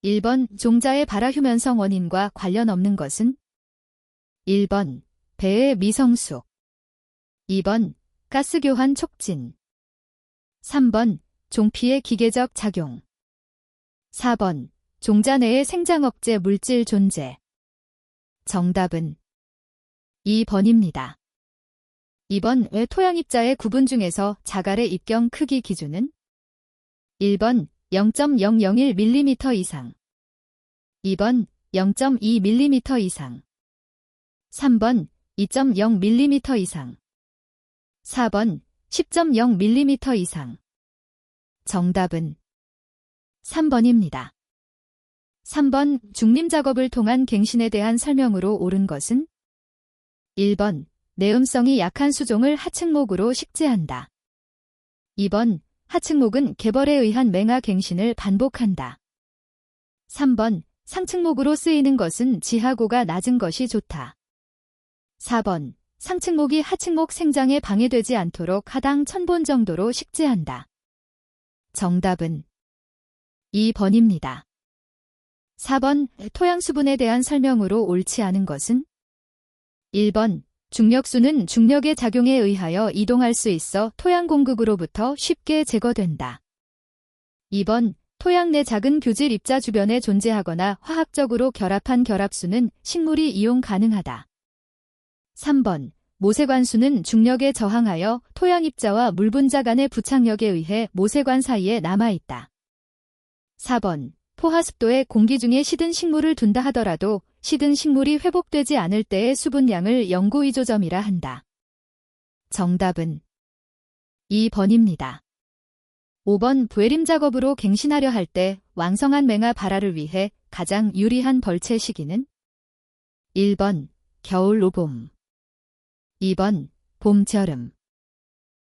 1번 종자의 발화휴면성 원인과 관련 없는 것은? 1번 배의 미성숙, 2번 가스교환 촉진, 3번 종피의 기계적 작용, 4번 종자 내의 생장억제 물질 존재. 정답은 2번입니다. 2번 왜 토양입자의 구분 중에서 자갈의 입경 크기 기준은? 1번 0.001mm 이상, 2번 0.2mm 이상, 3번 2.0mm 이상, 4번 10.0mm 이상. 정답은 3번입니다. 3번 중림 작업을 통한 갱신에 대한 설명으로 옳은 것은? 1번 내음성이 약한 수종을 하층목으로 식재한다. 2번 하층목은 개벌에 의한 맹하 갱신을 반복한다. 3번 상층목으로 쓰이는 것은 지하고가 낮은 것이 좋다. 4번 상층목이 하층목 생장에 방해되지 않도록 하당 1000본 정도로 식재한다. 정답은 2번입니다. 4번 토양 수분에 대한 설명으로 옳지 않은 것은? 1번 중력수는 중력의 작용에 의하여 이동할 수 있어 토양 공극으로부터 쉽게 제거된다. 2번 토양 내 작은 교질 입자 주변에 존재하거나 화학적으로 결합한 결합수는 식물이 이용 가능하다. 3번 모세관수는 중력에 저항하여 토양 입자와 물 분자 간의 부착력에 의해 모세관 사이에 남아있다. 4번 포화습도에 공기 중에 시든 식물을 둔다 하더라도 시든 식물이 회복되지 않을 때의 수분량을 영구위조점이라 한다. 정답은 2번입니다. 5번 부해림 작업으로 갱신하려 할 때 왕성한 맹하 발화를 위해 가장 유리한 벌채 시기는? 1번 겨울 오봄, 2번 봄 여름,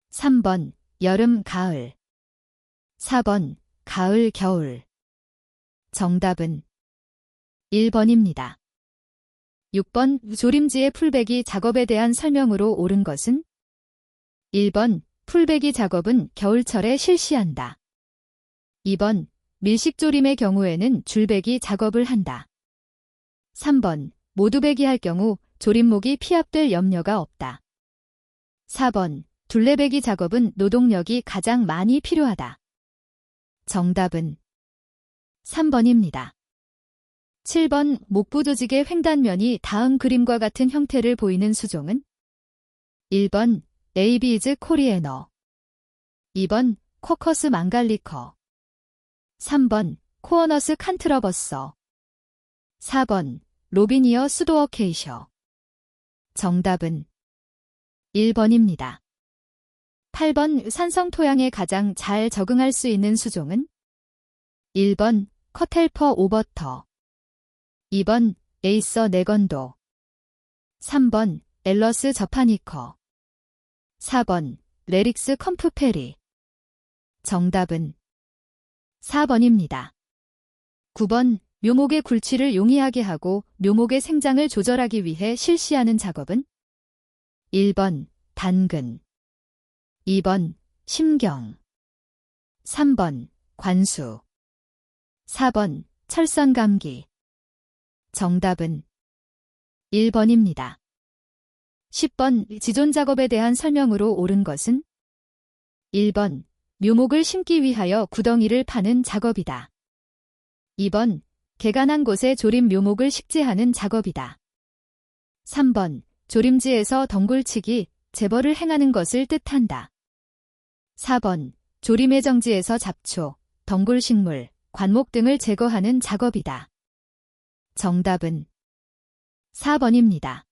3번 여름 가을, 4번 가을 겨울. 정답은 1번입니다. 6번 조림지의 풀베기 작업에 대한 설명으로 옳은 것은? 1번 풀베기 작업은 겨울철에 실시한다. 2번 밀식조림의 경우에는 줄베기 작업을 한다. 3번 모두 베기할 경우 조림목이 피압될 염려가 없다. 4번 둘레베기 작업은 노동력이 가장 많이 필요하다. 정답은 3번입니다. 7번 목부 조직의 횡단면이 다음 그림과 같은 형태를 보이는 수종은? 1번 에이비즈 코리애너, 2번 코커스 망갈리커, 3번 코어너스 칸트러버서, 4번 로비니어 수도어케이셔. 정답은 1번입니다. 8번 산성 토양에 가장 잘 적응할 수 있는 수종은? 1번 커텔퍼 오버터, 2번 에이서 네건도, 3번 엘러스 저파니커, 4번 레릭스 컴프페리. 정답은 4번입니다. 9번 묘목의 굴치를 용이하게 하고 묘목의 생장을 조절하기 위해 실시하는 작업은? 1번 단근, 2번 심경, 3번 관수, 4번 철선감기. 정답은 1번입니다. 10번 지존 작업에 대한 설명으로 옳은 것은? 1번 묘목을 심기 위하여 구덩이를 파는 작업이다. 2번 개간한 곳에 조림 묘목을 식재하는 작업이다. 3번 조림지에서 덩굴치기, 재벌을 행하는 것을 뜻한다. 4번 조림의 정지에서 잡초, 덩굴식물, 관목 등을 제거하는 작업이다. 정답은 4번입니다.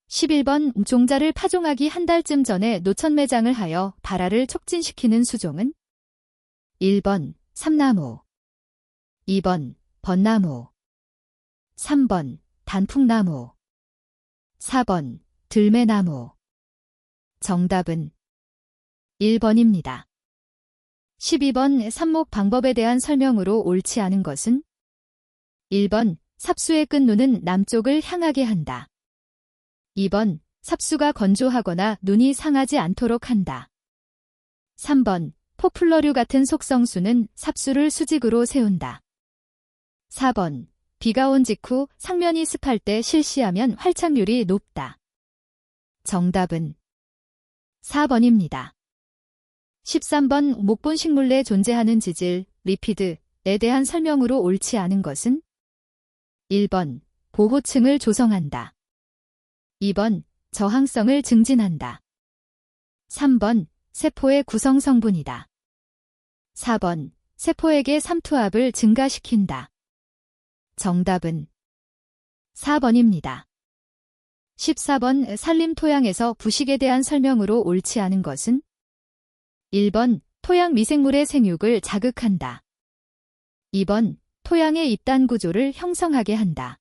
11번 종자를 파종하기 한 달쯤 전에 노천 매장을 하여 발화를 촉진시키는 수종은? 1번 삼나무, 2번 벚나무, 3번 단풍나무, 4번 들매나무. 정답은 1번입니다. 12번 삽목 방법에 대한 설명으로 옳지 않은 것은? 1번 삽수의 끝눈은 남쪽을 향하게 한다. 2번 삽수가 건조하거나 눈이 상하지 않도록 한다. 3번 포플러류 같은 속성수는 삽수를 수직으로 세운다. 4번. 비가 온 직후 상면이 습할 때 실시하면 활착률이 높다. 정답은 4번입니다. 13번. 목본 식물 내 존재하는 지질, 리피드에 대한 설명으로 옳지 않은 것은? 1번. 보호층을 조성한다. 2번. 저항성을 증진한다. 3번. 세포의 구성 성분이다. 4번. 세포에게 삼투압을 증가시킨다. 정답은 4번입니다. 14번. 산림 토양에서 부식에 대한 설명으로 옳지 않은 것은? 1번. 토양 미생물의 생육을 자극한다. 2번. 토양의 입단 구조를 형성하게 한다.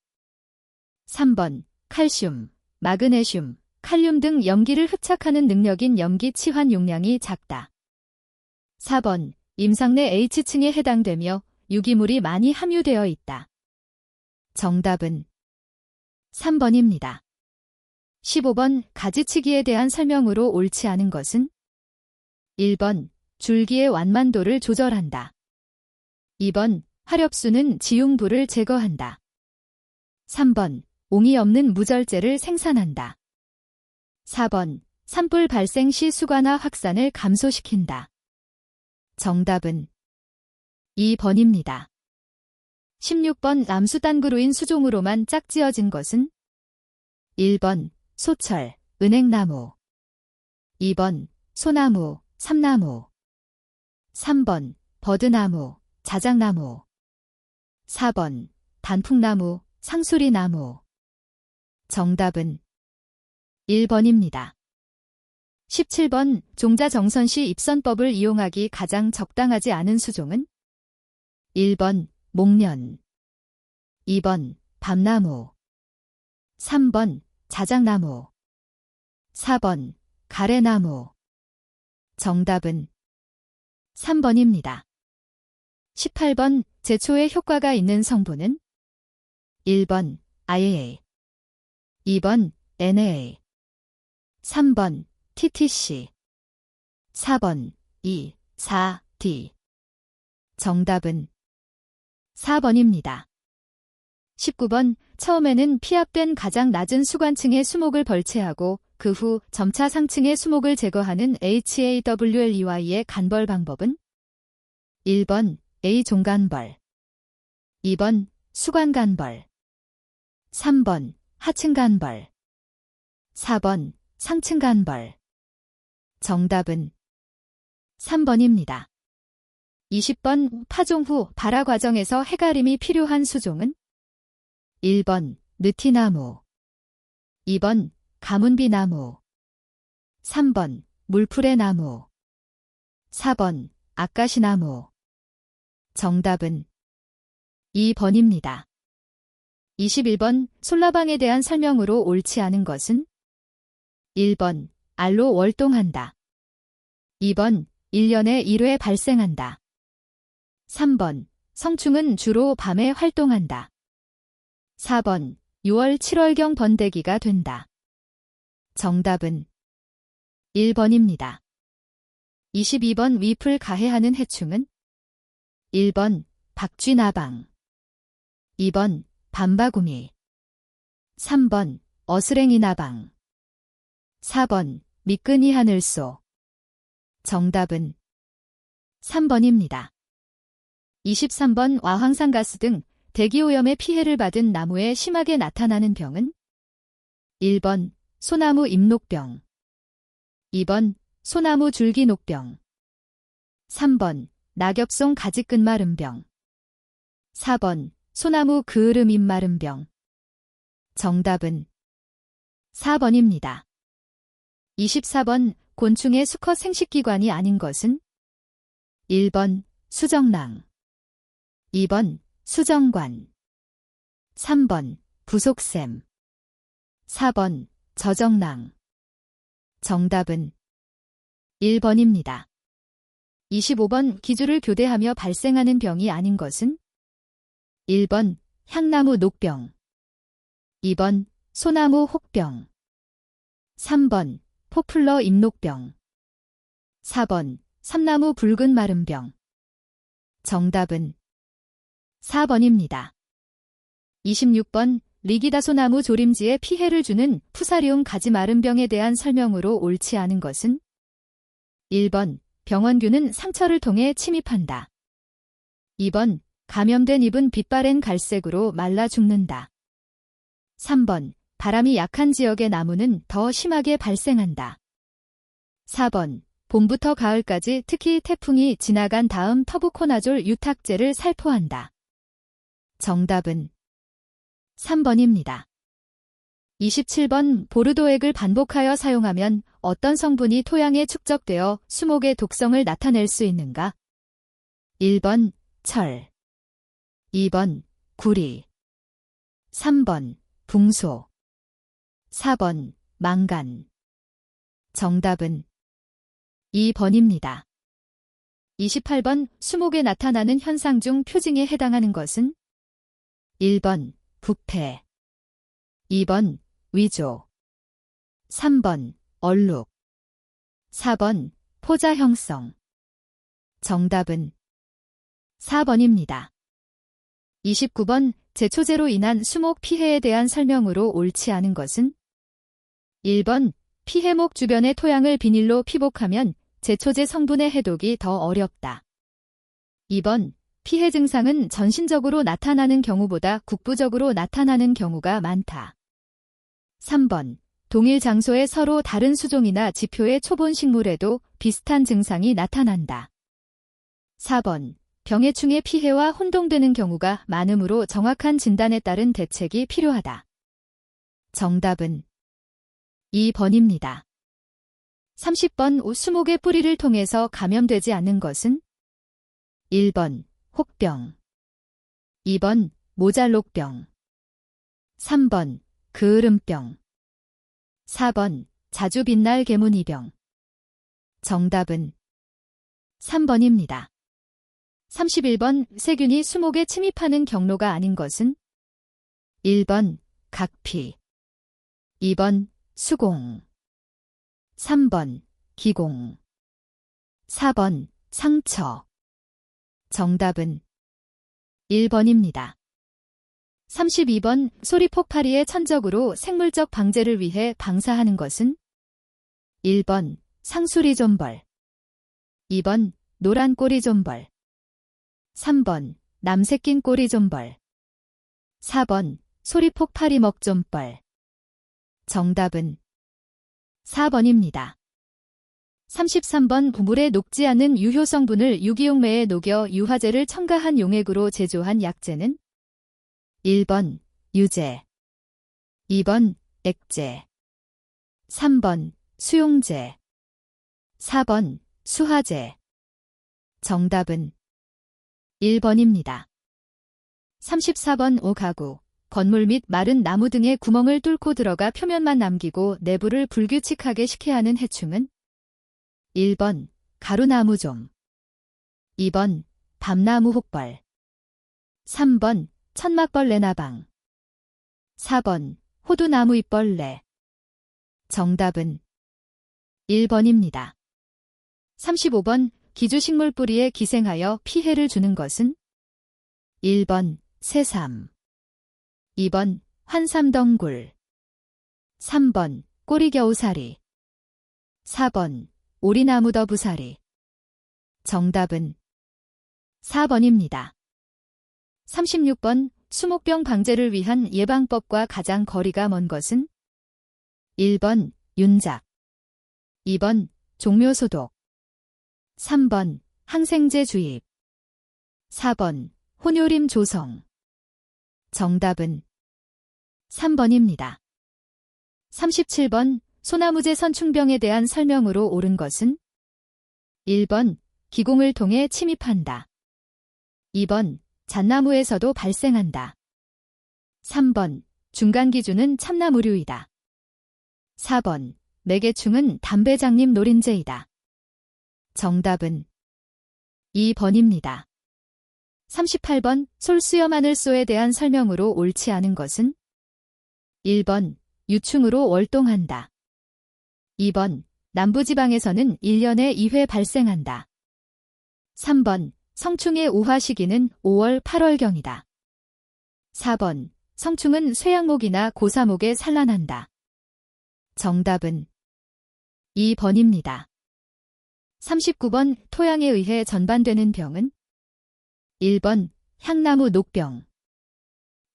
3번. 칼슘, 마그네슘, 칼륨 등 염기를 흡착하는 능력인 염기 치환 용량이 작다. 4번. 임상 내 H층에 해당되며 유기물이 많이 함유되어 있다. 정답은 3번입니다. 15번. 가지치기에 대한 설명으로 옳지 않은 것은? 1번. 줄기의 완만도를 조절한다. 2번. 화렵수는 지용부를 제거한다. 3번. 옹이 없는 무절제를 생산한다. 4번. 산불 발생 시 수관화 확산을 감소시킨다. 정답은 2번입니다. 16번. 남수단그루인 수종으로만 짝지어진 것은? 1번. 소철, 은행나무. 2번. 소나무, 삼나무. 3번. 버드나무, 자작나무. 4번. 단풍나무, 상수리나무. 정답은 1번입니다. 17번. 종자 정선 시 입선법을 이용하기 가장 적당하지 않은 수종은? 1번. 목련. 2번. 밤나무. 3번. 자작나무. 4번. 가래나무. 정답은 3번입니다. 18번. 제초에 효과가 있는 성분은? 1번. IA. 2번. NA. 3번. TTC. 4번. E, 4, D. 정답은 4번입니다. 19번. 처음에는 피압된 가장 낮은 수관층의 수목을 벌채하고 그 후 점차 상층의 수목을 제거하는 HAWLEY의 간벌 방법은? 1번. A종간벌. 2번. 수관간벌. 3번. 하층간벌. 4번. 상층간벌. 정답은 3번입니다. 20번. 파종 후 발화 과정에서 해가림이 필요한 수종은? 1번. 느티나무. 2번. 가문비나무. 3번. 물풀의나무. 4번. 아까시나무. 정답은 2번입니다. 21번. 솔라방에 대한 설명으로 옳지 않은 것은? 1번. 알로 월동한다. 2번. 1년에 1회 발생한다. 3번. 성충은 주로 밤에 활동한다. 4번. 6월 7월경 번데기가 된다. 정답은 1번입니다. 22번. 잎을 가해하는 해충은? 1번. 박쥐나방. 2번. 밤바구미. 3번. 어스랭이나방. 4번. 미끈이 하늘소. 정답은 3번입니다. 23번. 와황산가스 등 대기오염의 피해를 받은 나무에 심하게 나타나는 병은? 1번. 소나무 잎녹병. 2번. 소나무 줄기녹병. 3번. 낙엽송 가지끝마름병. 4번. 소나무 그으름 잎마름병. 정답은 4번입니다. 24번. 곤충의 수컷 생식기관이 아닌 것은? 1번. 수정랑. 2번. 수정관. 3번. 부속샘. 4번. 저정랑. 정답은 1번입니다. 25번. 기주를 교대하며 발생하는 병이 아닌 것은? 1번. 향나무 녹병. 2번. 소나무 혹병. 3번. 포플러 잎녹병. 4번. 삼나무 붉은 마름병. 정답은 4번입니다. 26번 리기다소나무 조림지에 피해를 주는 푸사리움 가지마름병에 대한 설명으로 옳지 않은 것은 1번 병원균은 상처를 통해 침입한다. 2번 감염된 잎은 빛바랜 갈색으로 말라 죽는다. 3번 바람이 약한 지역의 나무는 더 심하게 발생한다. 4번 봄부터 가을까지 특히 태풍이 지나간 다음 터부코나졸 유탁제를 살포한다. 정답은 3번입니다. 27번 보르도액을 반복하여 사용하면 어떤 성분이 토양에 축적되어 수목의 독성을 나타낼 수 있는가? 1번 철, 2번 구리, 3번 붕소, 4번 망간. 정답은 2번입니다. 28번 수목에 나타나는 현상 중 표징에 해당하는 것은 1번 부패, 2번 위조, 3번 얼룩, 4번 포자 형성. 정답은 4번입니다. 29번 제초제로 인한 수목 피해에 대한 설명으로 옳지 않은 것은 1번 피해목 주변의 토양을 비닐로 피복하면 제초제 성분의 해독이 더 어렵다. 2번 피해 증상은 전신적으로 나타나는 경우보다 국부적으로 나타나는 경우가 많다. 3번 동일 장소에 서로 다른 수종이나 지표의 초본 식물에도 비슷한 증상이 나타난다. 4번 병해충의 피해와 혼동되는 경우가 많으므로 정확한 진단에 따른 대책이 필요하다. 정답은 2번입니다. 30번 수목의 뿌리를 통해서 감염되지 않는 것은 1번 혹병, 2번 모잘록병, 3번 그으름병, 4번 자주 빛날 개무늬병. 정답은 3번입니다. 31번 세균이 수목에 침입하는 경로가 아닌 것은 1번 각피, 2번 수공, 3번 기공, 4번 상처. 정답은 1번입니다. 32번 소리폭파리의 천적으로 생물적 방제를 위해 방사하는 것은 1번 상수리존벌, 2번 노란 꼬리존벌, 3번 남새낀 꼬리존벌, 4번 소리폭파리 먹존벌. 정답은 4번입니다. 33번 물에 녹지 않은 유효 성분을 유기용매에 녹여 유화제를 첨가한 용액으로 제조한 약재는 1번 유제, 2번 액제, 3번 수용제, 4번 수화제. 정답은 1번입니다. 34번 오가구 건물 및 마른 나무 등의 구멍을 뚫고 들어가 표면만 남기고 내부를 불규칙하게 식게 하는 해충은 1번 가루나무좀, 2번 밤나무 혹벌, 3번 천막벌레 나방, 4번 호두나무 잎벌레. 정답은 1번입니다. 35번 기주식물 뿌리에 기생하여 피해를 주는 것은 1번 새삼, 2번 환삼덩굴, 3번 꼬리겨우사리, 4번 오리나무더부사리. 정답은 4번입니다. 36번 수목병 방제를 위한 예방법과 가장 거리가 먼 것은 1번 윤작, 2번 종묘소독, 3번 항생제 주입, 4번 혼요림 조성. 정답은 3번입니다. 37번 소나무제 선충병에 대한 설명으로 옳은 것은 1번 기공을 통해 침입한다. 2번 잣나무에서도 발생한다. 3번 중간기준은 참나무류이다. 4번 매개충은 담배장님 노린재이다. 정답은 2번입니다. 38번 솔수염하늘소에 대한 설명으로 옳지 않은 것은 1번 유충으로 월동한다. 2번 남부지방에서는 1년에 2회 발생한다. 3번 성충의 우화 시기는 5월, 8월경이다. 4번. 성충은 쇠양목이나 고사목에 산란한다. 정답은 2번입니다. 39번. 토양에 의해 전반되는 병은? 1번. 향나무 녹병.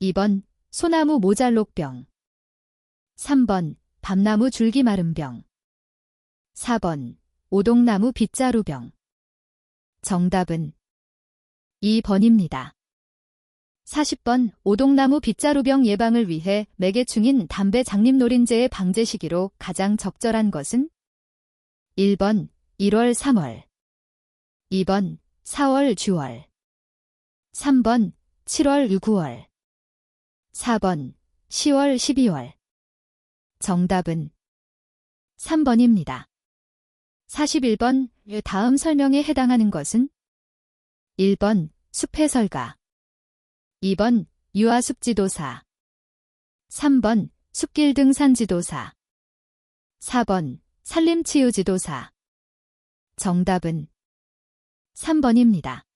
2번. 소나무 모잘록병. 3번. 밤나무 줄기 마름병. 4번. 오동나무 빗자루병. 정답은 2번입니다. 40번. 오동나무 빗자루병 예방을 위해 매개충인 담배 장립노린재의 방제 시기로 가장 적절한 것은? 1번. 1월, 3월. 2번. 4월, 6월. 3번. 7월, 9월. 4번. 10월, 12월. 정답은 3번입니다. 41번. 다음 설명에 해당하는 것은? 1번. 숲해설가. 2번. 유아숲지도사. 3번. 숲길 등산지도사. 4번. 산림치유지도사. 정답은 3번입니다.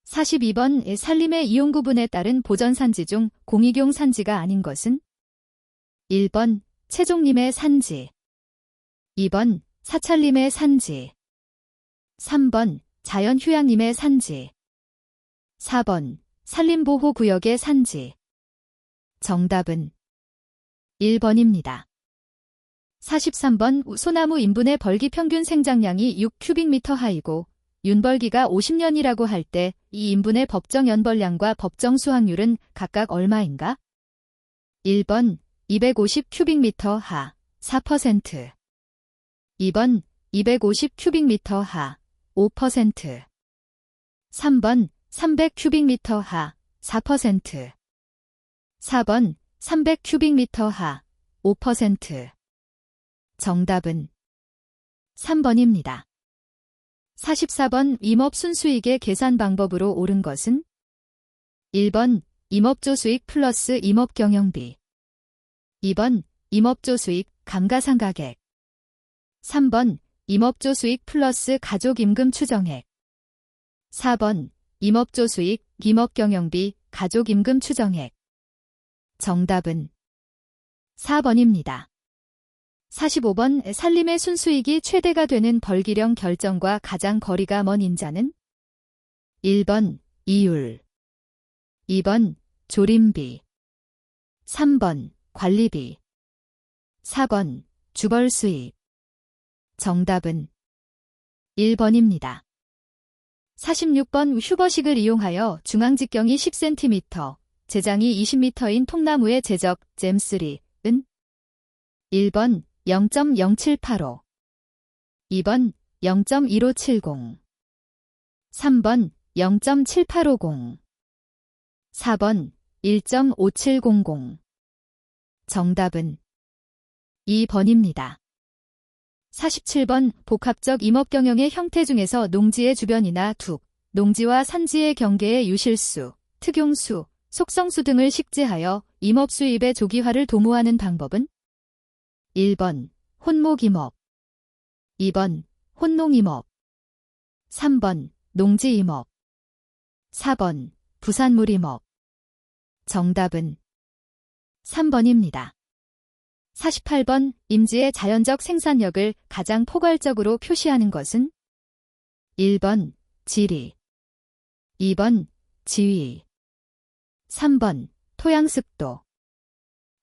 42번. 산림의 이용구분에 따른 보전산지 중 공익용 산지가 아닌 것은? 1번. 채종림의 산지. 2번. 사찰림의 산지. 3번. 자연휴양림의 산지. 4번. 산림보호구역의 산지. 정답은 1번입니다. 43번. 소나무 인분의 벌기 평균 생장량이 6큐빅미터 하이고 윤벌기가 50년이라고 할 때 이 인분의 법정 연벌량과 법정 수확률은 각각 얼마인가? 1번. 250큐빅미터 하 4%. 2번. 250큐빅미터 하 5%. 3번. 300큐빅미터 하 4%. 4번. 300큐빅미터 하 5%. 정답은 3번입니다. 44번. 임업 순수익의 계산 방법으로 옳은 것은? 1번. 임업조 수익 플러스 임업 경영비. 2번. 임업조 수익 감가상가액. 3번. 임업조 수익 플러스 가족임금 추정액. 4번. 임업조 수익 임업경영비 가족임금 추정액. 정답은 4번입니다. 45번. 산림의 순수익이 최대가 되는 벌기령 결정과 가장 거리가 먼 인자는? 1번. 이율. 2번. 조림비. 3번. 관리비. 4번. 주벌수입. 정답은 1번입니다. 46번. 휴버식을 이용하여 중앙직경이 10cm, 제장이 20m인 통나무의 제적 잼3은? 1번. 0.0785. 2번. 0.1570. 3번. 0.7850. 4번. 1.5700. 정답은 2번입니다. 47번. 복합적 임업경영의 형태 중에서 농지의 주변이나 둑, 농지와 산지의 경계의 유실수, 특용수, 속성수 등을 식재하여 임업수입의 조기화를 도모하는 방법은? 1번. 혼목임업. 2번. 혼농임업. 3번. 농지임업. 4번. 부산물임업. 정답은 3번입니다. 48번. 임지의 자연적 생산력을 가장 포괄적으로 표시하는 것은? 1번. 지리. 2번. 지위. 3번. 토양습도.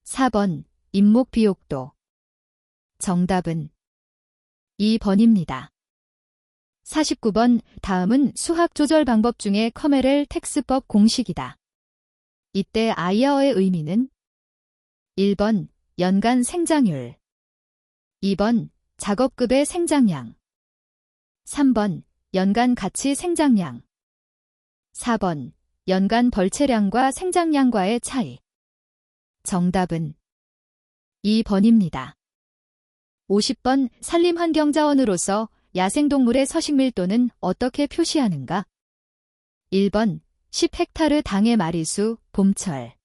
4번. 임목비옥도. 정답은 2번입니다. 49번. 다음은 수학조절 방법 중에 커메렐 텍스법 공식이다. 이때 아이어의 의미는? 1번. 연간 생장률. 2번. 작업급의 생장량. 3번. 연간 가치 생장량. 4번. 연간 벌채량과 생장량과의 차이. 정답은 2번입니다. 50번. 산림환경자원으로서 야생동물의 서식밀도는 어떻게 표시하는가? 1번. 10헥타르 당의 마리수 봄철.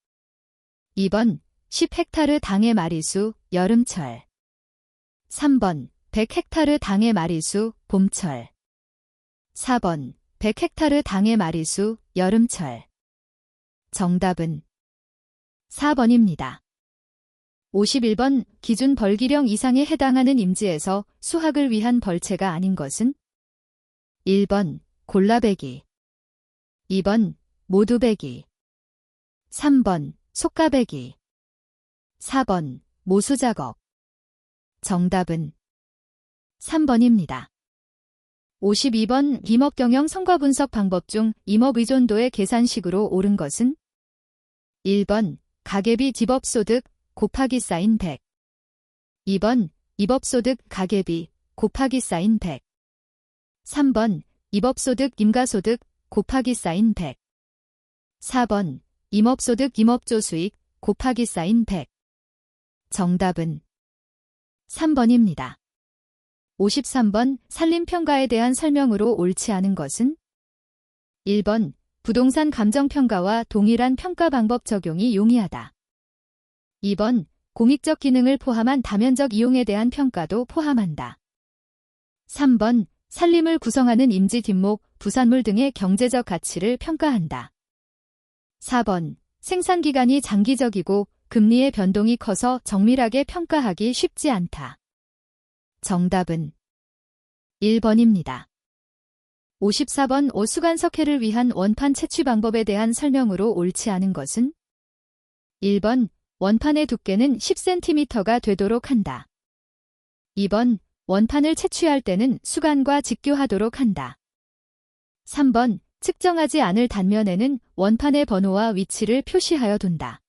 2번. 10헥타르 당의 마리수 여름철. 3번. 100헥타르 당의 마리수 봄철. 4번. 100헥타르 당의 마리수, 여름철. 정답은 4번입니다. 51번 기준 벌기령 이상에 해당하는 임지에서 수확을 위한 벌채가 아닌 것은? 1번 골라배기, 2번 모두배기, 3번 속가배기, 4번 모수작업. 정답은 3번입니다. 52번 임업경영 성과분석 방법 중 임업의존도의 계산식으로 옳은 것은? 1번 가계비 집업소득 곱하기 사인 100, 2번 입업소득 가계비 곱하기 사인 100, 3번 입업소득 임가소득 곱하기 사인 100, 4번 임업소득 임업조수익 곱하기 사인 100. 정답은 3번입니다. 53번 산림평가에 대한 설명으로 옳지 않은 것은? 1번 부동산 감정평가와 동일한 평가 방법 적용이 용이하다. 2번 공익적 기능을 포함한 다면적 이용에 대한 평가도 포함한다. 3번 산림을 구성하는 임지 뒷목, 부산물 등의 경제적 가치를 평가한다. 4번 생산기간이 장기적이고 금리의 변동이 커서 정밀하게 평가하기 쉽지 않다. 정답은 1번입니다. 54번 오수관 석회를 위한 원판 채취 방법에 대한 설명으로 옳지 않은 것은? 1번 원판의 두께는 10cm가 되도록 한다. 2번 원판을 채취할 때는 수관과 직교하도록 한다. 3번 측정하지 않을 단면에는 원판의 번호와 위치를 표시하여 둔다.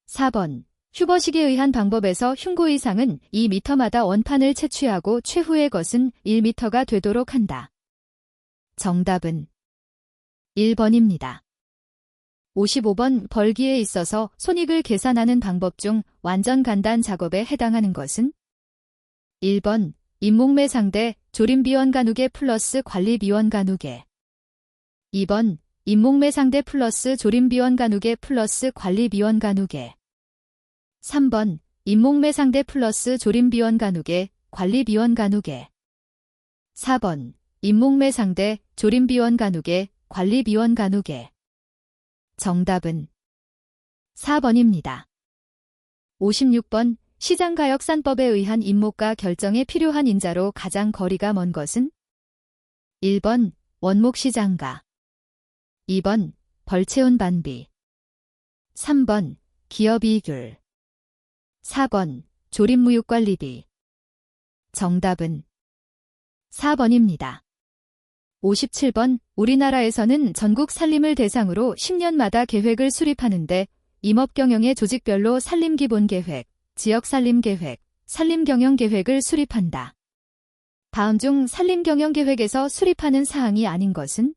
4번 휴버식에 의한 방법에서 흉고 이상은 2m마다 원판을 채취하고 최후의 것은 1m가 되도록 한다. 정답은 1번입니다. 55번 벌기에 있어서 손익을 계산하는 방법 중 완전 간단 작업에 해당하는 것은? 1번 임목매상대 조림비원가누계 플러스 관리비원가누계, 2번 임목매상대 플러스 조림비원가누계 플러스 관리비원가누계, 3번 임목매상대 플러스 조림비원가누계 관리비원가누계, 4번 임목매상대 조림비원가누계 관리비원가누계. 정답은 4번입니다. 56번 시장가역산법에 의한 임목가 결정에 필요한 인자로 가장 거리가 먼 것은? 1번 원목시장가, 2번 벌채운 반비, 3번 기업이익률, 4번 조림무육관리비. 정답은 4번입니다. 57번 우리나라에서는 전국 산림을 대상으로 10년마다 계획을 수립하는데 임업경영의 조직별로 산림기본계획, 지역산림계획, 산림경영계획을 수립한다. 다음 중 산림경영계획에서 수립하는 사항이 아닌 것은?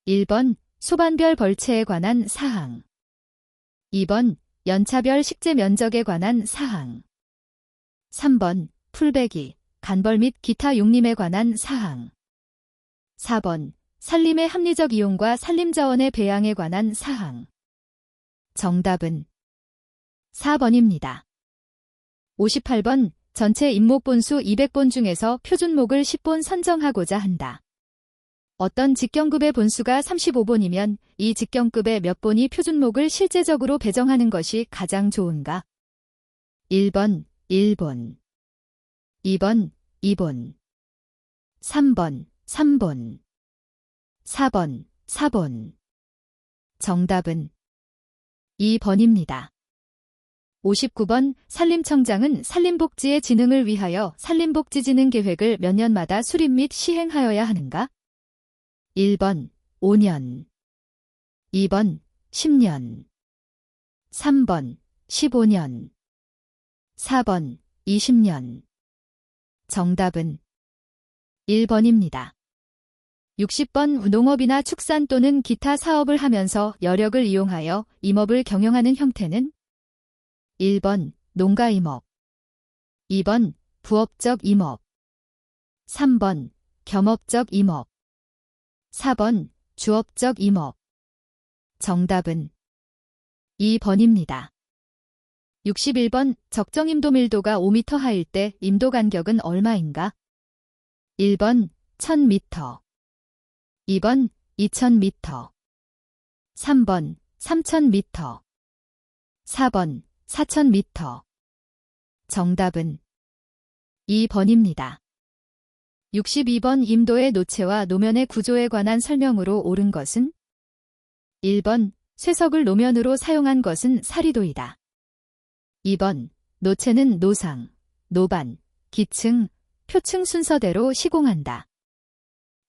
1번 소반별 벌채에 관한 사항, 2번 연차별 식재 면적에 관한 사항, 3번 풀베기, 간벌 및 기타 용림에 관한 사항, 4번 산림의 합리적 이용과 산림자원의 배양에 관한 사항. 정답은 4번입니다. 58번 전체 임목본수 200본 중에서 표준목을 10본 선정하고자 한다. 어떤 직경급의 본수가 35본이면 이 직경급의 몇 본이 표준목을 실제적으로 배정하는 것이 가장 좋은가? 1번 1본, 2번 2본, 3번 3본, 4번 4본. 정답은 2번입니다. 59번 산림청장은 산림복지의 진흥을 위하여 산림복지진흥계획을 몇 년마다 수립 및 시행하여야 하는가? 1번 5년, 2번 10년, 3번 15년, 4번 20년. 정답은 1번입니다. 60번 농업이나 축산 또는 기타 사업을 하면서 여력을 이용하여 임업을 경영하는 형태는? 1번 농가임업, 2번 부업적 임업, 3번 겸업적 임업, 4번 주업적 임업. 정답은 2번입니다. 61번 적정 임도 밀도가 5m 하일 때 임도 간격은 얼마인가? 1번 1000m, 2번 2000m, 3번 3000m, 4번 4000m. 정답은 2번입니다. 62번 임도의 노체와 노면의 구조에 관한 설명으로 옳은 것은 1번 쇠석을 노면으로 사용한 것은 사리도이다. 2번 노체는 노상, 노반, 기층, 표층 순서대로 시공한다.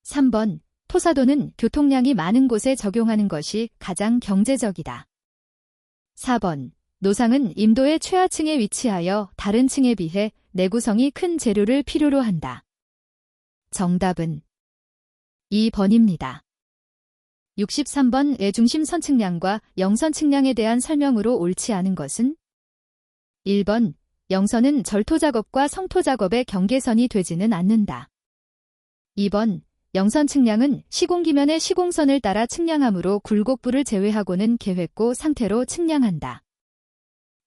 3번 토사도는 교통량이 많은 곳에 적용하는 것이 가장 경제적이다. 4번 노상은 임도의 최하층에 위치하여 다른 층에 비해 내구성이 큰 재료를 필요로 한다. 정답은 2번입니다. 63번 애중심 선측량과 영선 측량에 대한 설명으로 옳지 않은 것은 1번 영선은 절토 작업과 성토 작업의 경계선이 되지는 않는다. 2번 영선 측량은 시공기면의 시공선을 따라 측량하므로 굴곡부를 제외하고는 계획고 상태로 측량한다.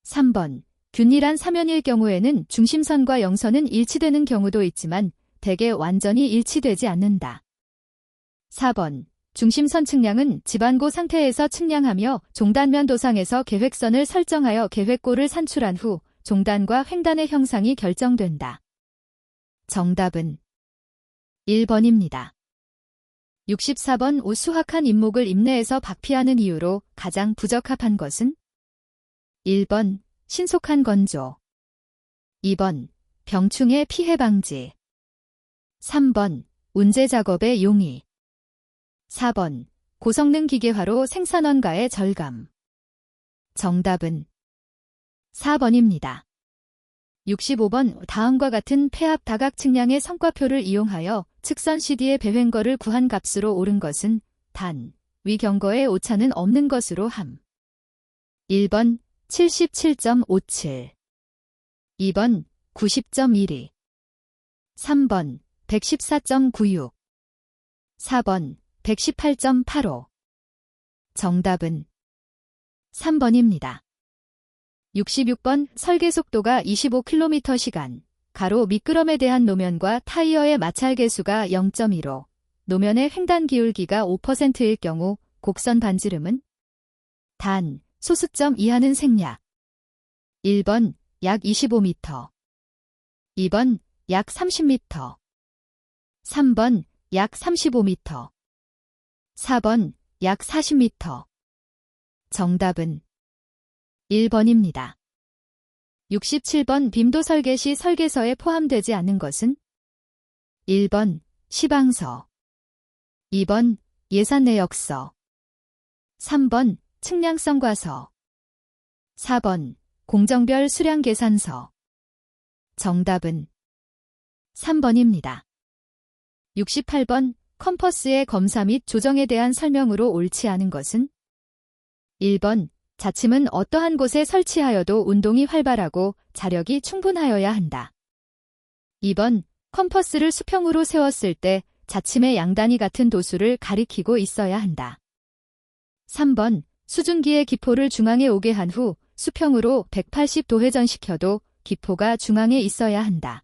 3번 균일한 사면일 경우에는 중심선과 영선은 일치되는 경우도 있지만 대개 완전히 일치되지 않는다. 4번 중심선 측량은 지반고 상태에서 측량하며 종단면 도상에서 계획선을 설정하여 계획고를 산출한 후 종단과 횡단의 형상이 결정된다. 정답은 1번입니다. 64번 수확한 임목을 임내에서 박피하는 이유로 가장 부적합한 것은 1번 신속한 건조, 2번 병충해 피해 방지, 3번 운제 작업의 용이, 4번 고성능 기계화로 생산원가의 절감. 정답은 4번입니다. 65번 다음과 같은 폐합 다각 측량의 성과표를 이용하여 측선 CD의 배횡거를 구한 값으로 옳은 것은 단, 위 경거의 오차는 없는 것으로 함. 1번 77.57, 2번 90.12, 3번 114.96, 4번 118.85. 정답은 3번입니다. 66번 설계 속도가 25km/시간, 가로 미끄럼에 대한 노면과 타이어의 마찰 계수가 0.15, 노면의 횡단 기울기가 5%일 경우 곡선 반지름은 단, 소수점 이하는 생략. 1번 약 25m, 2번 약 30m, 3번 약 35m, 4번 약 40m. 정답은 1번입니다. 67번 빔도 설계 시 설계서에 포함되지 않는 것은 1번 시방서, 2번 예산내역서, 3번 측량성과서, 4번 공정별 수량계산서. 정답은 3번입니다. 68번 컴퍼스의 검사 및 조정에 대한 설명으로 옳지 않은 것은 1번 자침은 어떠한 곳에 설치하여도 운동이 활발하고 자력이 충분하여야 한다. 2번 컴퍼스를 수평으로 세웠을 때 자침의 양단이 같은 도수를 가리키고 있어야 한다. 3번 수증기의 기포를 중앙에 오게 한 후 수평으로 180도 회전시켜도 기포가 중앙에 있어야 한다.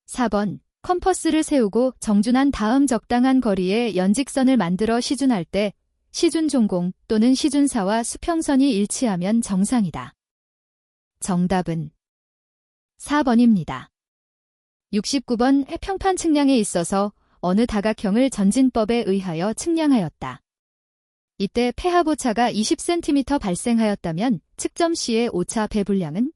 4번 컴퍼스를 세우고 정준한 다음 적당한 거리에 연직선을 만들어 시준할 때 시준 종공 또는 시준사와 수평선이 일치하면 정상이다. 정답은 4번입니다. 69번 평판 측량에 있어서 어느 다각형을 전진법에 의하여 측량하였다. 이때 폐합 오차가 20cm 발생하였다면 측점 C의 오차 배분량은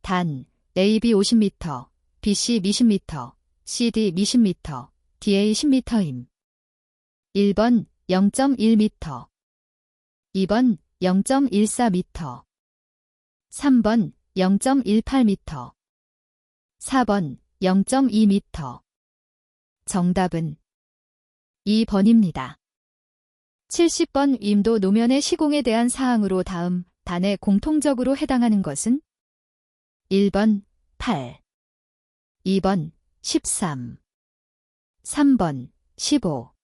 단 AB 50m, BC 미십미터, CD 미십미터, DA 10m임. 1번 0.1m, 2번 0.14m, 3번 0.18m, 4번 0.2m. 정답은 2번입니다. 70번 임도 노면의 시공에 대한 사항으로 다음 단에 공통적으로 해당하는 것은 1번 8, 2번 13, 3번 15,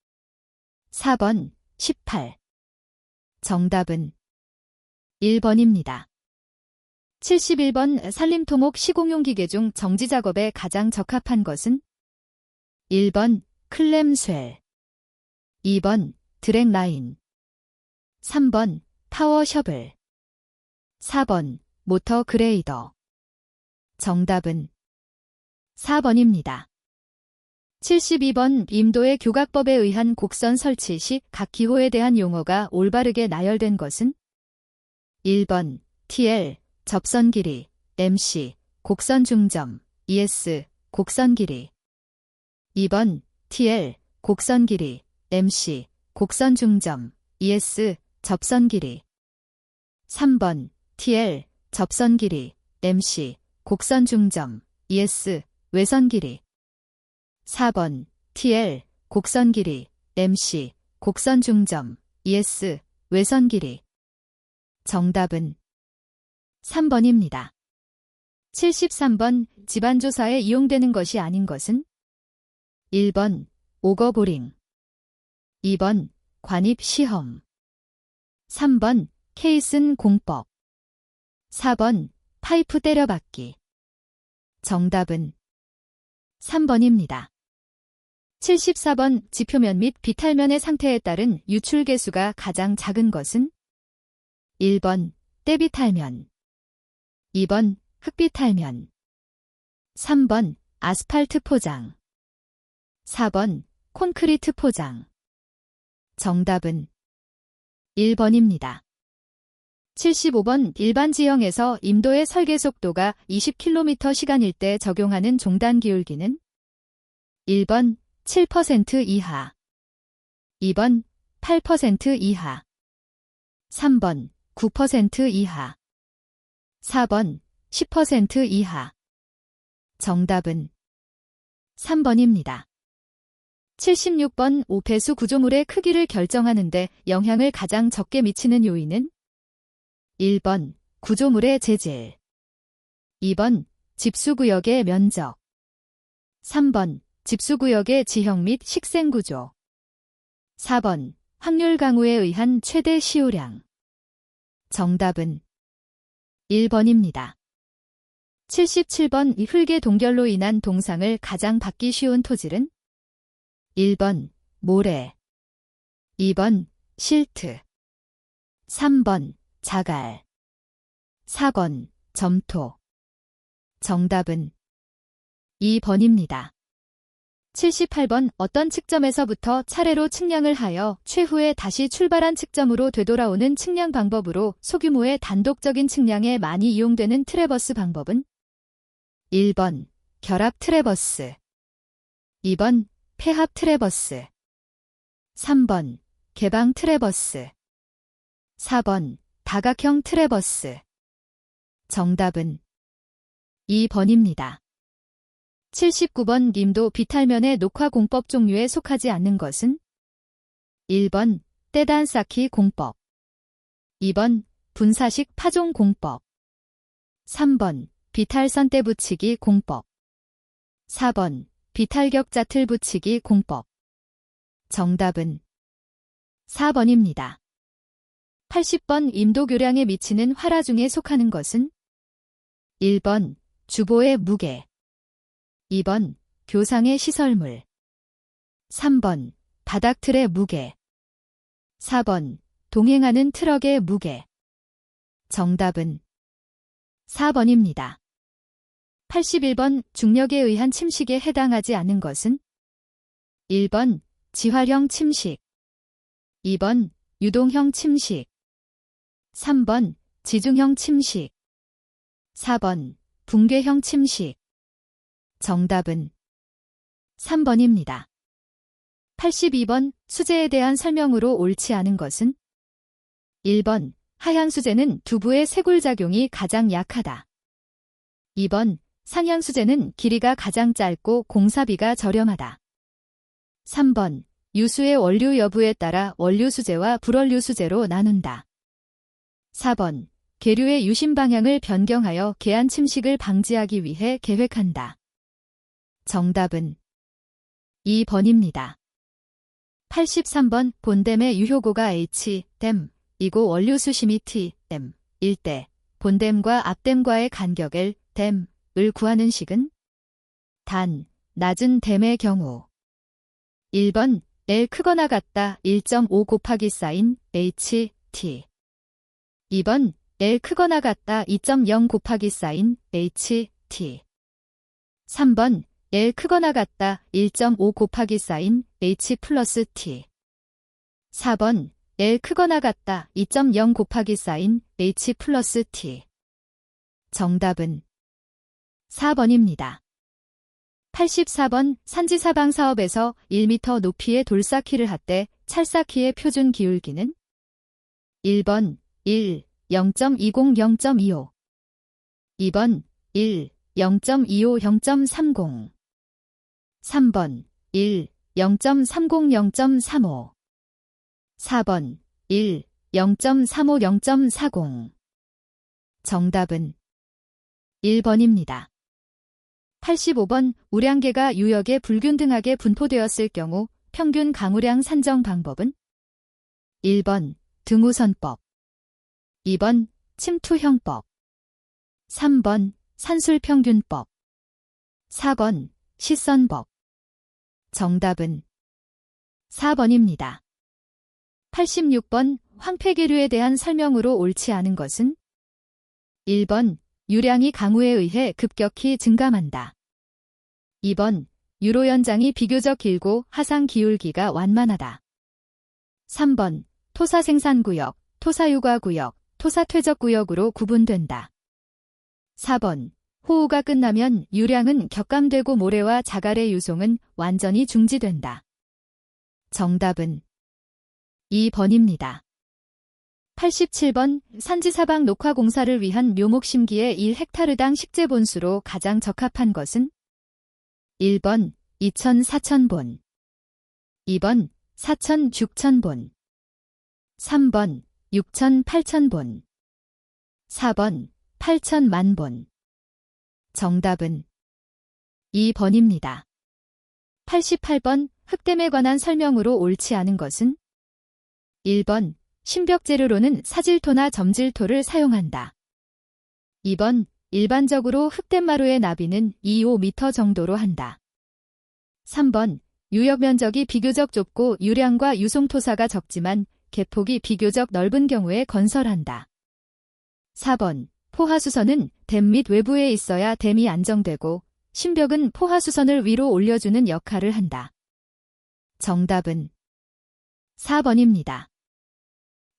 4번 18. 정답은 1번입니다. 71번 산림토목 시공용 기계 중 정지작업에 가장 적합한 것은 1번 클램쉘, 2번 드랙 라인. 3번 파워 셔블. 4번 모터 그레이더. 정답은 4번입니다. 72번 임도의 교각법에 의한 곡선 설치 시 각 기호에 대한 용어가 올바르게 나열된 것은 1번 TL 접선 길이, MC 곡선 중점, ES 곡선 길이. 2번 TL 곡선 길이, MC 곡선 중점, ES 접선 길이. 3번 TL 접선 길이, MC 곡선 중점, ES 외선 길이. 4번 TL 곡선 길이, MC 곡선 중점, ES 외선 길이. 정답은 3번입니다. 73번 집안조사에 이용되는 것이 아닌 것은 1번 오거보링. 2번 관입시험. 3번 케이슨 공법. 4번 파이프 때려박기. 정답은 3번입니다. 74번 지표면 및 비탈면의 상태에 따른 유출 계수가 가장 작은 것은 1번 때비탈면. 2번 흙비탈면. 3번 아스팔트 포장. 4번 콘크리트 포장. 정답은 1번입니다. 75번 일반 지형에서 임도의 설계 속도가 20km/시간일 때 적용하는 종단 기울기는 1번 7% 이하. 2번 8% 이하. 3번 9% 이하. 4번 10% 이하. 정답은 3번입니다. 76번 오폐수 구조물의 크기를 결정하는데 영향을 가장 적게 미치는 요인은 1번 구조물의 재질. 2번 집수구역의 면적. 3번 집수구역의 지형 및 식생구조. 4번 확률 강우에 의한 최대 시효량. 정답은 1번입니다. 77번 흙의 동결로 인한 동상을 가장 받기 쉬운 토질은 1번 모래. 2번 실트. 3번 자갈. 4번 점토. 정답은 2번입니다. 78번 어떤 측점에서부터 차례로 측량을 하여 최후에 다시 출발한 측점으로 되돌아오는 측량 방법으로 소규모의 단독적인 측량에 많이 이용되는 트래버스 방법은 1번 결합 트래버스. 2번 폐합 트래버스. 3번 개방 트래버스. 4번 다각형 트래버스. 정답은 2번입니다. 79번 임도 비탈면의 녹화 공법 종류에 속하지 않는 것은 1번 떼단 쌓기 공법. 2번 분사식 파종 공법. 3번 비탈선 대 붙이기 공법. 4번 비탈격 자틀 붙이기 공법. 정답은 4번입니다. 80번 임도 교량에 미치는 활화 중에 속하는 것은 1번 주보의 무게. 2번 교상의 시설물. 3번 바닥틀의 무게. 4번 동행하는 트럭의 무게. 정답은 4번입니다. 81번 중력에 의한 침식에 해당하지 않는 것은 1번 지활형 침식. 2번 유동형 침식. 3번 지중형 침식. 4번 붕괴형 침식. 정답은 3번입니다. 82번 수제에 대한 설명으로 옳지 않은 것은 1번 하향수제는 두부의 세굴작용이 가장 약하다. 2번 상향수제는 길이가 가장 짧고 공사비가 저렴하다. 3번 유수의 원류 여부에 따라 원류수제와 불원류수제로 나눈다. 4번 계류의 유심 방향을 변경하여 계안 침식을 방지하기 위해 계획한다. 정답은 2번입니다. 83번 본댐의 유효고가 H-댐, 이고 원류수심이 T-댐, 일 때 본댐과 앞댐과의 간격 L-댐을 구하는 식은 단, 낮은 댐의 경우 1번 L 크거나 같다 1.5 곱하기 사인 H, T. 2번 L 크거나 같다 2.0 곱하기 사인 H, T. 3번 L 크거나 같다 1.5 곱하기 사인 H 플러스 T. 4번 L 크거나 같다 2.0 곱하기 사인 H 플러스 T. 정답은 4번입니다. 84번 산지사방 사업에서 1m 높이의 돌쌓기를 하되 찰쌓기의 표준 기울기는 1번 1, 0.20, 0.25 2번 1, 0.25, 0.30 3번 1, 0.30, 0.35 4번 1, 0.35, 0.40 정답은 1번입니다. 85번 우량계가 유역에 불균등하게 분포되었을 경우 평균 강우량 산정 방법은 1번 등우선법 2번 침투형법 3번 산술평균법 4번 시선법 정답은 4번입니다. 86번 황폐계류에 대한 설명으로 옳지 않은 것은 1번 유량이 강우에 의해 급격히 증감한다. 2번 유로 연장이 비교적 길고 하상 기울기가 완만하다. 3번 토사생산구역, 토사유과구역, 토사퇴적구역으로 구분된다. 4번 호우가 끝나면 유량은 격감되고 모래와 자갈의 유송은 완전히 중지된다. 정답은 2번입니다. 87번 산지사방 녹화공사를 위한 묘목심기의 1헥타르당 식재본수로 가장 적합한 것은 1번 2천 4천본 2번 4천 6천본 3번 6천 8천본 4번 8천 만본 정답은 2번입니다. 88번 흙댐에 관한 설명으로 옳지 않은 것은 1번 신벽 재료로는 사질토나 점질토를 사용한다. 2번 일반적으로 흙댐마루의 나비는 2-5m 정도로 한다. 3번 유역 면적이 비교적 좁고 유량과 유송토사가 적지만 개폭이 비교적 넓은 경우에 건설한다. 4번 포화수선은 댐 및 외부에 있어야 댐이 안정되고 신벽은 포화수선을 위로 올려주는 역할을 한다. 정답은 4번입니다.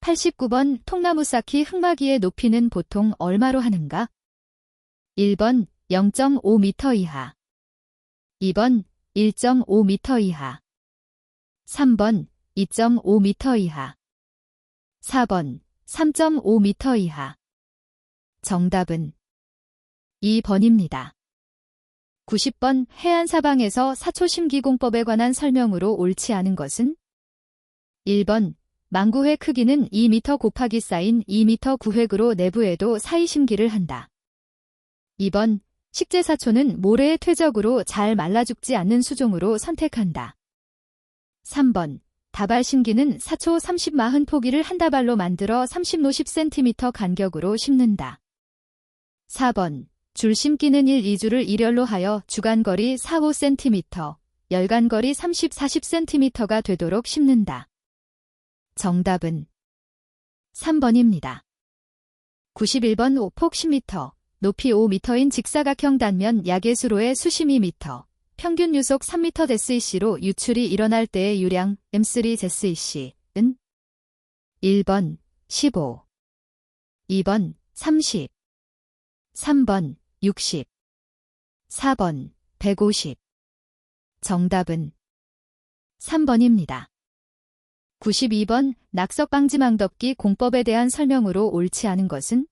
89번 통나무 쌓기 흙막이의 높이는 보통 얼마로 하는가? 1번 0.5m 이하 2번 1.5m 이하 3번 2.5m 이하 4번 3.5m 이하 정답은 2번입니다. 90번 해안사방에서 사초심기공법에 관한 설명으로 옳지 않은 것은 1번 망구회 크기는 2m 곱하기 사인 2m 구획으로 내부에도 사이심기를 한다. 2번 식재사초는 모래의 퇴적으로 잘 말라 죽지 않는 수종으로 선택한다. 3번 다발심기는 사초 30마흔 포기를 한 다발로 만들어 30, 50cm 간격으로 심는다. 4번 줄심기는 1, 2주를 일렬로 하여 주간거리 4, 5cm, 열간거리 30, 40cm가 되도록 심는다. 정답은 3번입니다. 91번 오폭 10m, 높이 5m인 직사각형 단면 야계수로의 수심이 미터, 평균 유속 3m 데스이시로 유출이 일어날 때의 유량 M3 데스이시은 1번 15, 2번 30, 3번 60, 4번 150. 정답은 3번입니다. 92번 낙석방지망덮기 공법에 대한 설명으로 옳지 않은 것은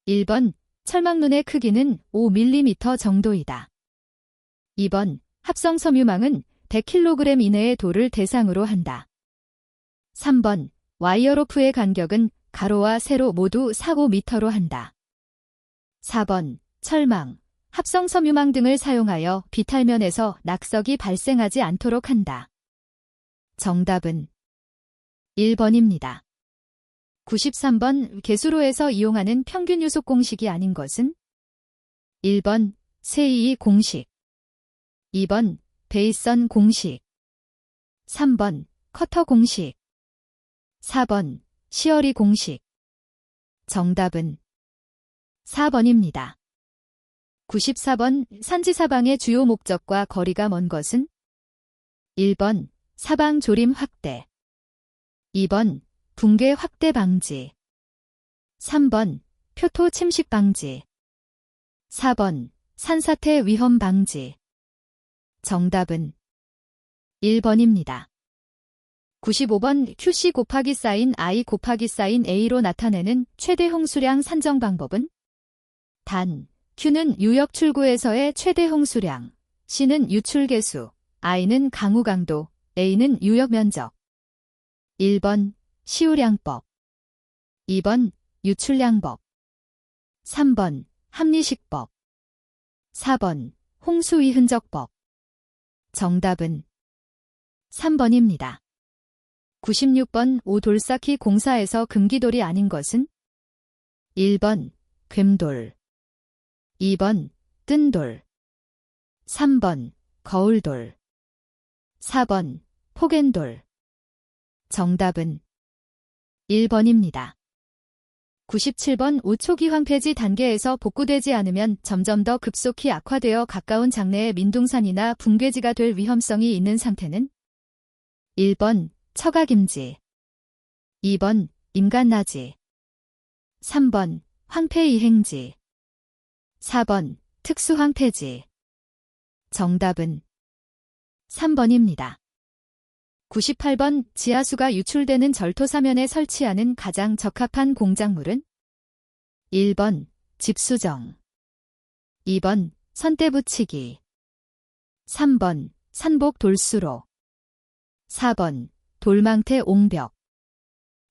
1번 철망눈의 크기는 5mm 정도이다. 2번 합성섬유망은 100kg 이내의 돌을 대상으로 한다. 3번 와이어로프의 간격은 가로와 세로 모두 4, 5m로 한다. 4번 철망, 합성섬유망 등을 사용하여 비탈면에서 낙석이 발생하지 않도록 한다. 정답은 1번입니다. 93번 개수로에서 이용하는 평균 유속 공식이 아닌 것은 1번 세이이 공식 2번 베이선 공식 3번 커터 공식. 4번 시어리 공식. 정답은 4번입니다. 94번 산지 사방의 주요 목적과 거리가 먼 것은? 1번 사방 조림 확대. 2번 붕괴 확대 방지. 3번 표토 침식 방지. 4번 산사태 위험 방지. 정답은 1번입니다. 95번 QC 곱하기 사인 I 곱하기 사인 A로 나타내는 최대 홍수량 산정 방법은? 단, Q는 유역 출구에서의 최대 홍수량, C는 유출 개수, I는 강우 강도, A는 유역 면적. 1번 시우량법. 2번 유출량법. 3번 합리식법. 4번 홍수위 흔적법. 정답은 3번입니다. 96번 오돌쌓기 공사에서 금기돌이 아닌 것은? 1번 괸돌. 2번 뜬돌. 3번 거울돌. 4번 포겐돌. 정답은 1번입니다. 97번 5초 기황 폐지 단계에서 복구되지 않으면 점점 더 급속히 악화되어 가까운 장래에 민둥산이나 붕괴지가 될 위험성이 있는 상태는? 1번 처가김지. 2번 임간나지. 3번 황폐이행지. 4번 특수황폐지. 정답은 3번입니다. 98번 지하수가 유출되는 절토 사면에 설치하는 가장 적합한 공작물은? 1번 집수정. 2번 선대 붙이기. 3번 산복 돌수로. 4번 돌망태 옹벽.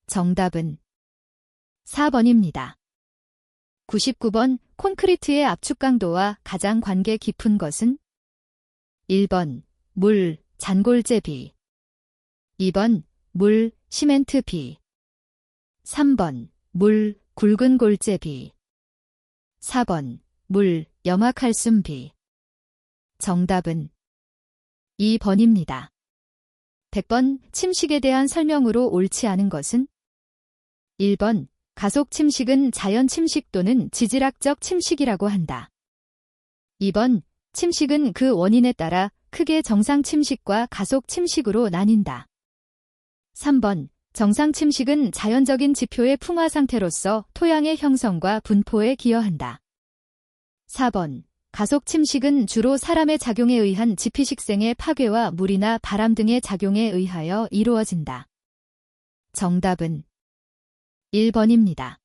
정답은 4번입니다. 99번 콘크리트의 압축 강도와 가장 관계 깊은 것은? 1번 물 잔골재비. 2번 물 시멘트비. 3번 물 굵은 골재비. 4번 물 염화칼슘비. 정답은 2번입니다. 100번 침식에 대한 설명으로 옳지 않은 것은? 1번 가속 침식은 자연 침식 또는 지질학적 침식이라고 한다. 2번 침식은 그 원인에 따라 크게 정상 침식과 가속 침식으로 나뉜다. 3번 정상 침식은 자연적인 지표의 풍화 상태로서 토양의 형성과 분포에 기여한다. 4번 가속 침식은 주로 사람의 작용에 의한 지피식생의 파괴와 물이나 바람 등의 작용에 의하여 이루어진다. 정답은 1번입니다.